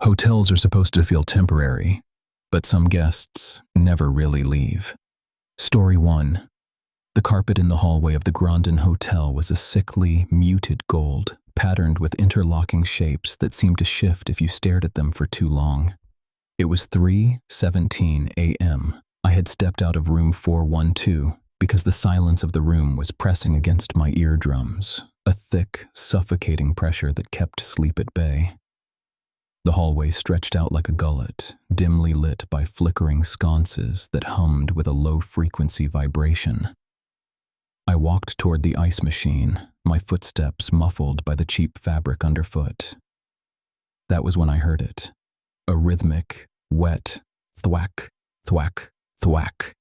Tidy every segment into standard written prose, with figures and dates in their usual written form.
Hotels are supposed to feel temporary, but some guests never really leave. Story 1. The carpet in the hallway of the Grandin Hotel was a sickly, muted gold, patterned with interlocking shapes that seemed to shift if you stared at them for too long. It was 3:17 a.m. I had stepped out of room 412 because the silence of the room was pressing against my eardrums, a thick, suffocating pressure that kept sleep at bay. The hallway stretched out like a gullet, dimly lit by flickering sconces that hummed with a low-frequency vibration. I walked toward the ice machine, my footsteps muffled by the cheap fabric underfoot. That was when I heard it. A rhythmic, wet thwack, thwack, thwack.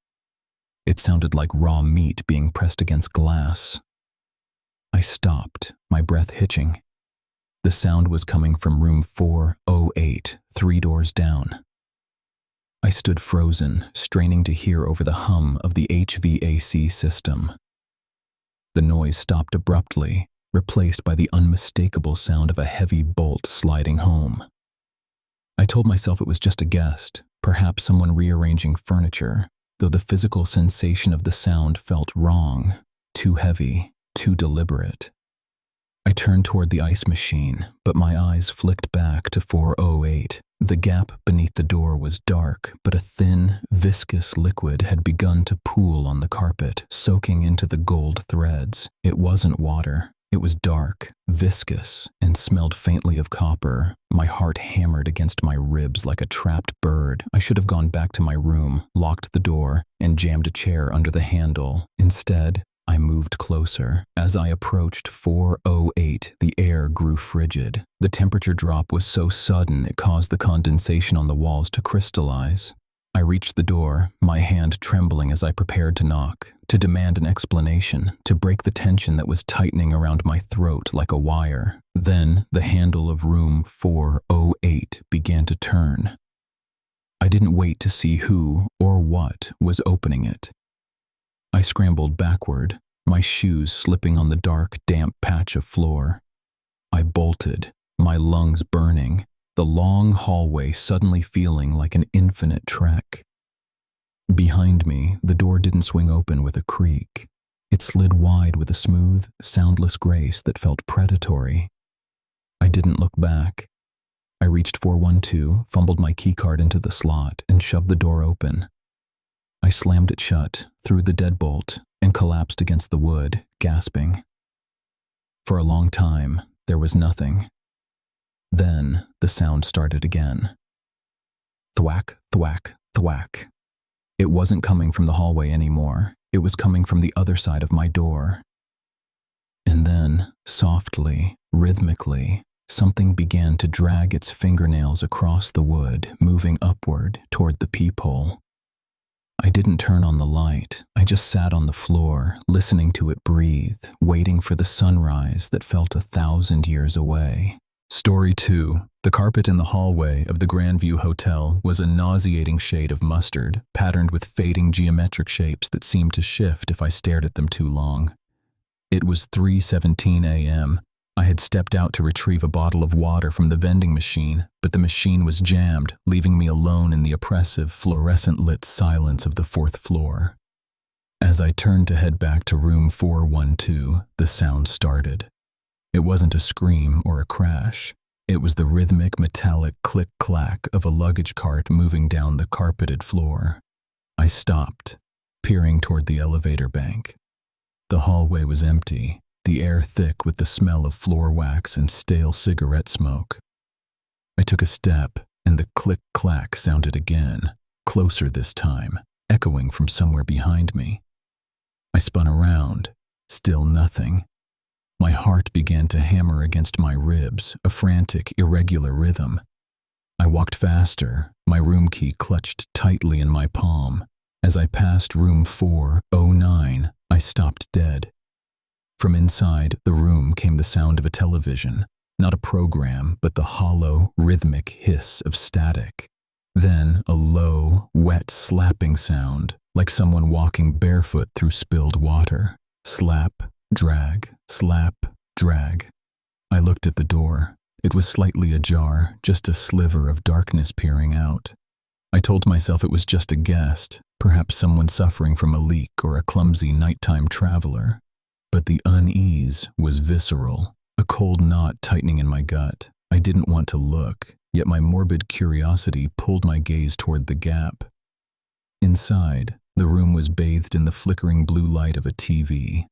It sounded like raw meat being pressed against glass. I stopped, my breath hitching. The sound was coming from room 408, 3 doors down. I stood frozen, straining to hear over the hum of the HVAC system. The noise stopped abruptly, replaced by the unmistakable sound of a heavy bolt sliding home. I told myself it was just a guest, perhaps someone rearranging furniture, though the physical sensation of the sound felt wrong, too heavy, too deliberate. I turned toward the ice machine, but my eyes flicked back to 408. The gap beneath the door was dark, but a thin, viscous liquid had begun to pool on the carpet, soaking into the gold threads. It wasn't water. It was dark, viscous, and smelled faintly of copper. My heart hammered against my ribs like a trapped bird. I should have gone back to my room, locked the door, and jammed a chair under the handle. Instead, I moved closer. As I approached 408, the air grew frigid. The temperature drop was so sudden it caused the condensation on the walls to crystallize. I reached the door, my hand trembling as I prepared to knock, to demand an explanation, to break the tension that was tightening around my throat like a wire. Then the handle of room 408 began to turn. I didn't wait to see who or what was opening it. I scrambled backward, my shoes slipping on the dark, damp patch of floor. I bolted, my lungs burning, the long hallway suddenly feeling like an infinite trek. Behind me, the door didn't swing open with a creak. It slid wide with a smooth, soundless grace that felt predatory. I didn't look back. I reached 412, fumbled my keycard into the slot, and shoved the door open. I slammed it shut, threw the deadbolt, and collapsed against the wood, gasping. For a long time, there was nothing. Then the sound started again. Thwack, thwack, thwack. It wasn't coming from the hallway anymore. It was coming from the other side of my door. And then, softly, rhythmically, something began to drag its fingernails across the wood, moving upward toward the peephole. I didn't turn on the light. I just sat on the floor, listening to it breathe, waiting for the sunrise that felt 1,000 years away. Story 2. The carpet in the hallway of the Grandview Hotel was a nauseating shade of mustard, patterned with fading geometric shapes that seemed to shift if I stared at them too long. It was 3:17 a.m. I had stepped out to retrieve a bottle of water from the vending machine, but the machine was jammed, leaving me alone in the oppressive, fluorescent-lit silence of the 4th floor. As I turned to head back to room 412, the sound started. It wasn't a scream or a crash. It was the rhythmic, metallic click-clack of a luggage cart moving down the carpeted floor. I stopped, peering toward the elevator bank. The hallway was empty, the air thick with the smell of floor wax and stale cigarette smoke. I took a step, and the click-clack sounded again, closer this time, echoing from somewhere behind me. I spun around, still nothing. My heart began to hammer against my ribs, a frantic, irregular rhythm. I walked faster, my room key clutched tightly in my palm. As I passed room 409, I stopped dead. From inside the room came the sound of a television, not a program, but the hollow, rhythmic hiss of static. Then a low, wet slapping sound, like someone walking barefoot through spilled water. Slap, drag, slap, drag. I looked at the door. It was slightly ajar, just a sliver of darkness peering out. I told myself it was just a guest, perhaps someone suffering from a leak or a clumsy nighttime traveler. But the unease was visceral, a cold knot tightening in my gut. I didn't want to look, yet my morbid curiosity pulled my gaze toward the gap. Inside, the room was bathed in the flickering blue light of a TV.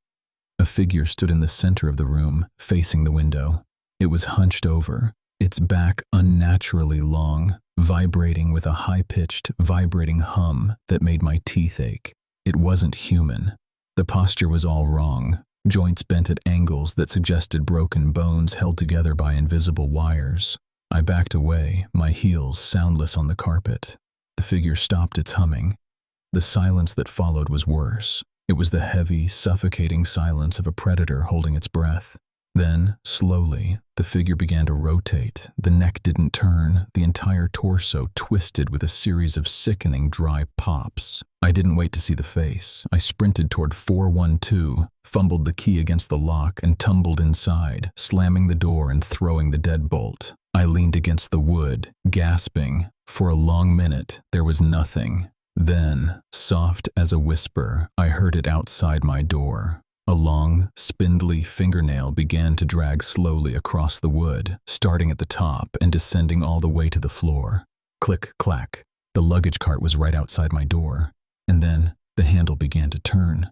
A figure stood in the center of the room, facing the window. It was hunched over, its back unnaturally long, vibrating with a high-pitched, vibrating hum that made my teeth ache. It wasn't human. The posture was all wrong, joints bent at angles that suggested broken bones held together by invisible wires. I backed away, my heels soundless on the carpet. The figure stopped its humming. The silence that followed was worse. It was the heavy, suffocating silence of a predator holding its breath. Then, slowly, the figure began to rotate. The neck didn't turn, the entire torso twisted with a series of sickening dry pops. I didn't wait to see the face. I sprinted toward 412, fumbled the key against the lock, and tumbled inside, slamming the door and throwing the deadbolt. I leaned against the wood, gasping. For a long minute, there was nothing. Then, soft as a whisper, I heard it outside my door. A long, spindly fingernail began to drag slowly across the wood, starting at the top and descending all the way to the floor. Click, clack. The luggage cart was right outside my door. And then, the handle began to turn.